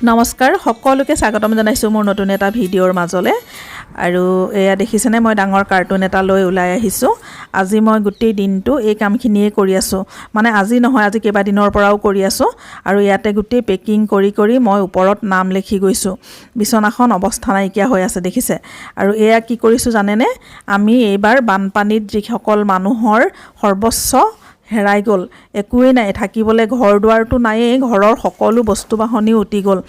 নমস্কাৰ সকলোকে স্বাগতম জনাইছোঁ মোৰ নতুন এটা ভিডিঅ'ৰ মাজলৈ আৰু এয়া দেখিছেনে মই ডাঙৰ কাৰ্টুন এটা লৈ ওলাই আহিছোঁ আজি মই গোটেই দিনটো এই কামখিনিয়ে কৰি আছোঁ মানে আজি নহয় আজি কেইবা দিনৰ পৰাও কৰি আছোঁ আৰু ইয়াতে গোটেই পেকিং কৰি মই ওপৰত নাম লিখি গৈছোঁ বিছনাখন অৱস্থা নাইকিয়া হৈ আছে দেখিছে আৰু এয়া কি কৰিছোঁ জানেনে আমি এইবাৰ বানপানীত যিসকল মানুহৰ সৰ্বস্ব হেৰাই গ'ল একোৱেই নাই থাকিবলৈ ঘৰ দুৱাৰটো নায়েই ঘৰৰ সকলো বস্তু বাহনি উটি গ'ল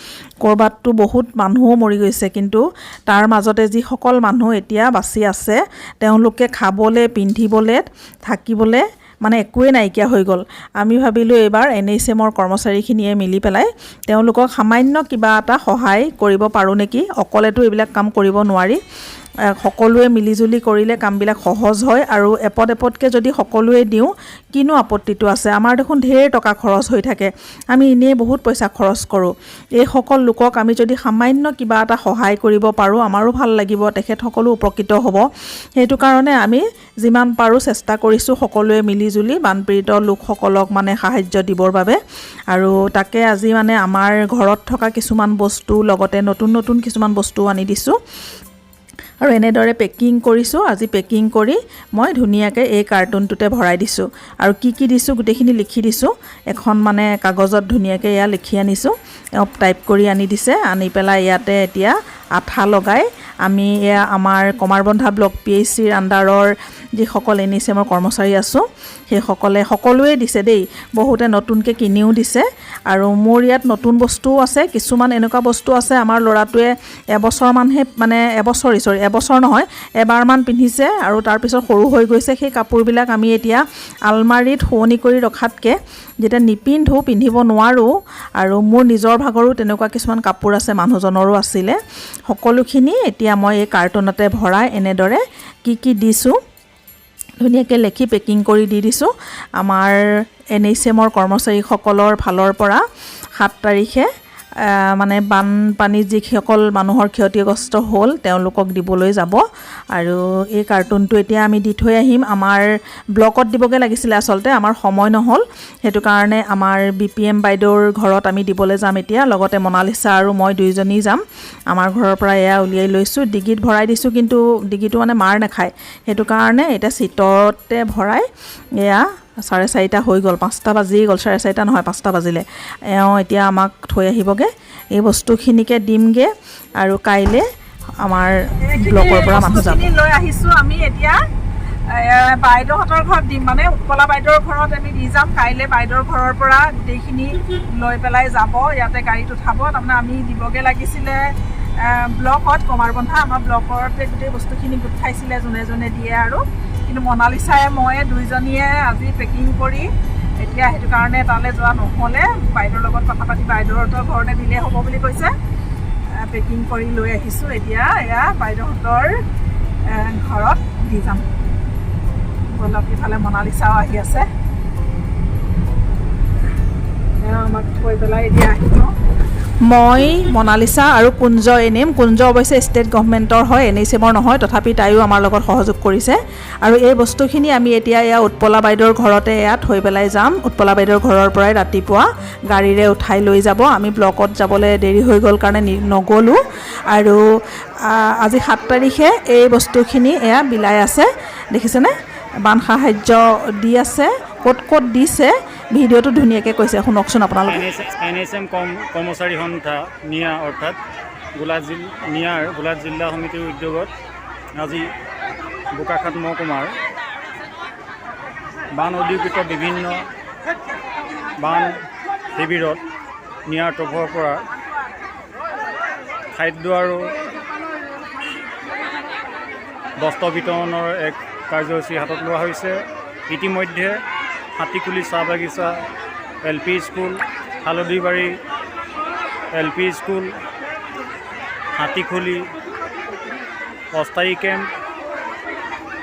কৰবাতটো বহুত মানুহো মৰি গৈছে কিন্তু তাৰ মাজতে যিসকল মানুহ এতিয়া বাচি আছে তেওঁলোকে খাবলৈ পিন্ধিবলৈ থাকিবলৈ মানে একোৱেই নাইকিয়া হৈ গ'ল আমি ভাবিলোঁ এইবাৰ NHMৰ কৰ্মচাৰীখিনিয়ে মিলি পেলাই তেওঁলোকক সামান্য কিবা এটা সহায় কৰিব পাৰোঁ নেকি অকলেতো এইবিলাক কাম কৰিব নোৱাৰি সকলোৱে মিলিজুলি কৰিলে কামবিলাক সহজ হয় আৰু এপদকে যদি সকলোৱে দিওঁ কিনো আপত্তিটো আছে আমাৰ দেখোন ঢেৰ টকা খৰচ হৈ থাকে আমি এনেই বহুত পইচা খৰচ কৰোঁ এই সকল লোকক আমি যদি সামান্য কিবা এটা সহায় কৰিব পাৰোঁ আমাৰো ভাল লাগিব তেখেতসকলো উপকৃত হ'ব সেইটো কাৰণে আমি যিমান পাৰোঁ চেষ্টা কৰিছোঁ সকলোৱে মিলিজুলি বানপীড়িত লোকসকলক মানে সাহায্য দিবৰ বাবে আৰু তাকে আজি মানে আমাৰ ঘৰত থকা কিছুমান বস্তু লগতে নতুন কিছুমান বস্তু আনি দিছোঁ আৰু এনেদৰে পেকিং কৰিছোঁ আজি পেকিং কৰি মই ধুনীয়াকৈ এই কাৰ্টুনটোতে ভৰাই দিছোঁ আৰু কি দিছোঁ গোটেইখিনি লিখি দিছোঁ এখন মানে কাগজত ধুনীয়াকৈ এয়া লিখি আনিছোঁ টাইপ কৰি আনি দিছে আনি পেলাই ইয়াতে এতিয়া আঠা লগাই আমি এয়া আমাৰ কমাৰবন্ধা ব্লক PHCৰ আণ্ডাৰৰ যিসকল NHMৰ কৰ্মচাৰী আছোঁ সেইসকলে সকলোৱে দিছে দেই বহুতে নতুনকৈ কিনিও দিছে আৰু মোৰ ইয়াত নতুন বস্তুও আছে কিছুমান এনেকুৱা বস্তু আছে আমাৰ ল'ৰাটোৱে এবছৰমানহে মানে এবছৰ নহয় এবাৰমান পিন্ধিছে আৰু তাৰপিছত সৰু হৈ গৈছে সেই কাপোৰবিলাক আমি এতিয়া আলমাৰীত শুৱনি কৰি ৰখাতকৈ যেতিয়া নিপিন্ধো পিন্ধিব নোৱাৰোঁ আৰু মোৰ নিজৰ ভাগৰো তেনেকুৱা কিছুমান কাপোৰ আছে মানুহজনৰো আছিলে সকলোখিনি এতিয়া মই এই কাৰ্টুনতে ভৰাই এনেদৰে কি দিছোঁ ধুনীয়াকৈ লেখি পেকিং কৰি দি দিছোঁ আমাৰ NHMৰ কৰ্মচাৰীসকলৰ ফালৰ পৰা 7 তাৰিখে মানে বানপানী যিসকল মানুহৰ ক্ষতিগ্ৰস্ত হ'ল তেওঁলোকক দিবলৈ যাব আৰু এই কাৰ্টুনটো এতিয়া আমি দি থৈ আহিম আমাৰ ব্লকত দিবগৈ লাগিছিলে আচলতে আমাৰ সময় নহ'ল সেইটো কাৰণে আমাৰ BPM বাইদেউৰ ঘৰত আমি দিবলৈ যাম এতিয়া লগতে মনালিছা আৰু মই দুইজনী যাম আমাৰ ঘৰৰ পৰা এয়া উলিয়াই লৈছোঁ ডিগিত ভৰাই দিছোঁ কিন্তু ডিগিটো মানে মাৰ নাখায় সেইটো কাৰণে এতিয়া চিটতে ভৰাই এয়া 4:30 হৈ গ'ল 5টা বাজি গ'ল 4:30 নহয় 5টা বাজিলে এতিয়া আমাক থৈ আহিবগৈ এই বস্তুখিনিকে দিমগৈ আৰু কাইলৈ আমাৰ ব্লকৰ পৰা মানুহ যাব লৈ আহিছোঁ আমি এতিয়া বাইদেউহঁতৰ ঘৰত দিম মানে উৎপলা বাইদেউৰ ঘৰত আমি দি যাম কাইলৈ বাইদেউৰ ঘৰৰ পৰা গোটেইখিনি লৈ পেলাই যাব ইয়াতে গাড়ীত উঠাব তাৰমানে আমি দিবগৈ লাগিছিলে ব্লকত কমাৰবন্ধা আমাৰ ব্লকতে গোটেই বস্তুখিনি গোট খাইছিলে যোনে দিয়ে আৰু কিন্তু মনালিছাই মই দুইজনীয়ে আজি পেকিং কৰি এতিয়া সেইটো কাৰণে তালৈ যোৱা নহ'লে বাইদেউৰ লগত কথা পাতি বাইদেউহঁতৰ ঘৰতে দিলে হ'ব বুলি কৈছে পেকিং কৰি লৈ আহিছোঁ এতিয়া এয়া বাইদেউহঁতৰ ঘৰত দি যাম বলক ইফালে মনালিছাও আহি আছে আমাক থৈ পেলাই এতিয়া আহিব মই মনালিছা আৰু কুঞ্জ এনিম কুঞ্জ অৱশ্যে ষ্টেট গভৰ্ণমেণ্টৰ হয় NHMৰ নহয় তথাপি তাইও আমাৰ লগত সহযোগ কৰিছে আৰু এই বস্তুখিনি আমি এতিয়া এয়া উৎপলা বাইদেউৰ ঘৰতে এয়া থৈ পেলাই যাম উৎপলা বাইদেউৰ ঘৰৰ পৰাই ৰাতিপুৱা গাড়ীৰে উঠাই লৈ যাব আমি ব্লকত যাবলৈ দেৰি হৈ গ'ল কাৰণে নগ'লোঁ আৰু আজি 7 তাৰিখে এই বস্তুখিনি এয়া বিলাই আছে দেখিছেনে বান সাহায্য দি আছে ক'ত দিছে ভিডিঅ'টো ধুনীয়াকৈ কৈছে শুনকচোন আপোনালোকে NHM কৰ্মচাৰী সন্থা নিয়া অৰ্থাৎ গোলাঘাট জিলা সমিতিৰ উদ্যোগত আজি বোকাখাট মহকুমাৰ বান অধিকৃত বিভিন্ন বান শিবিৰত নিয়াৰ তৰফৰ পৰা খাদ্য আৰু বস্ত্ৰ বিতৰণৰ এক কাৰ্যসূচী হাতত লোৱা হৈছে ইতিমধ্যে হাতীকুলি চাহ বাগিচা LP school Haldhibari LP school Hatikhuli অস্থায়ী কেম্প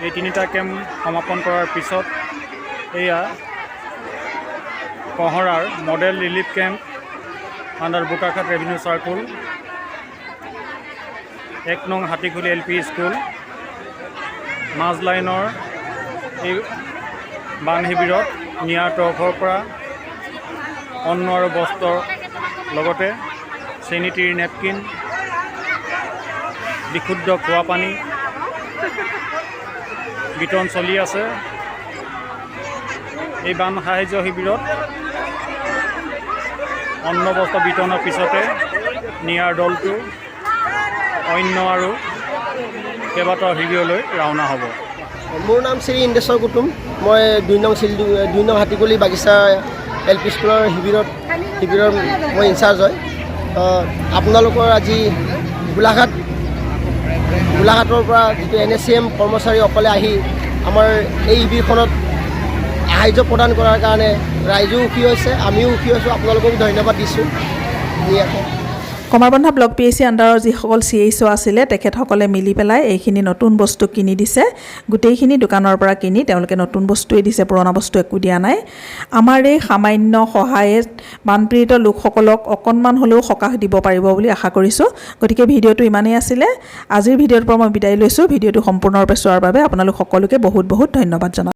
এই 3টা কেম্প সমাপন কৰাৰ পিছত এয়া Kohora model relief camp under Bokakhat revenue circle 1 নং হাতীখুলি LP স্কুল মাজ লাইনৰ এই বান শিবিৰত নিয়াৰ তৰফৰ পৰা অন্ন আৰু বস্ত্ৰৰ লগতে চেনিটেৰী নেপকিন, বিশুদ্ধ খোৱা পানী বিতৰণ চলি আছে। এই বান সাহায্য শিবিৰত অন্ন বস্ত্ৰ বিতৰণৰ পিছতে নিয়াৰ দলটো অন্য আৰু কেইবাটাও শিবিৰলৈ ৰাওনা হ'ব। মোৰ নাম শ্ৰী ইন্দেশ্বৰ কুটুম। মই 2 নং হাতীকলি বাগিচা LP স্কুলৰ শিবিৰৰ মই ইনচাৰ্জ হয়। আপোনালোকৰ আজি গোলাঘাটৰ পৰা যিটো NACM কৰ্মচাৰীসকলে আহি আমাৰ এই শিবিৰখনত সাহায্য প্ৰদান কৰাৰ কাৰণে ৰাইজেও সুখী হৈছে, আমিও সুখী হৈছোঁ। আপোনালোকক ধন্যবাদ দিছোঁ। কমাৰবন্ধা ব্লক PHC আণ্ডাৰৰ যিসকল CHO আছিলে তেখেতসকলে মিলি পেলাই এইখিনি নতুন বস্তু কিনি দিছে। গোটেইখিনি দোকানৰ পৰা কিনি তেওঁলোকে নতুন বস্তুৱেই দিছে, পুৰণা বস্তু একো দিয়া নাই। আমাৰ এই সামান্য সহায়ে বানপীড়িত লোকসকলক অকণমান হ'লেও সকাহ দিব পাৰিব বুলি আশা কৰিছোঁ। গতিকে ভিডিঅ'টো ইমানেই আছিলে। আজিৰ ভিডিঅ'ৰ পৰা মই বিদায় লৈছোঁ। ভিডিঅ'টো সম্পূৰ্ণৰূপে চোৱাৰ বাবে আপোনালোক সকলোকে বহুত বহুত ধন্যবাদ জনালোঁ।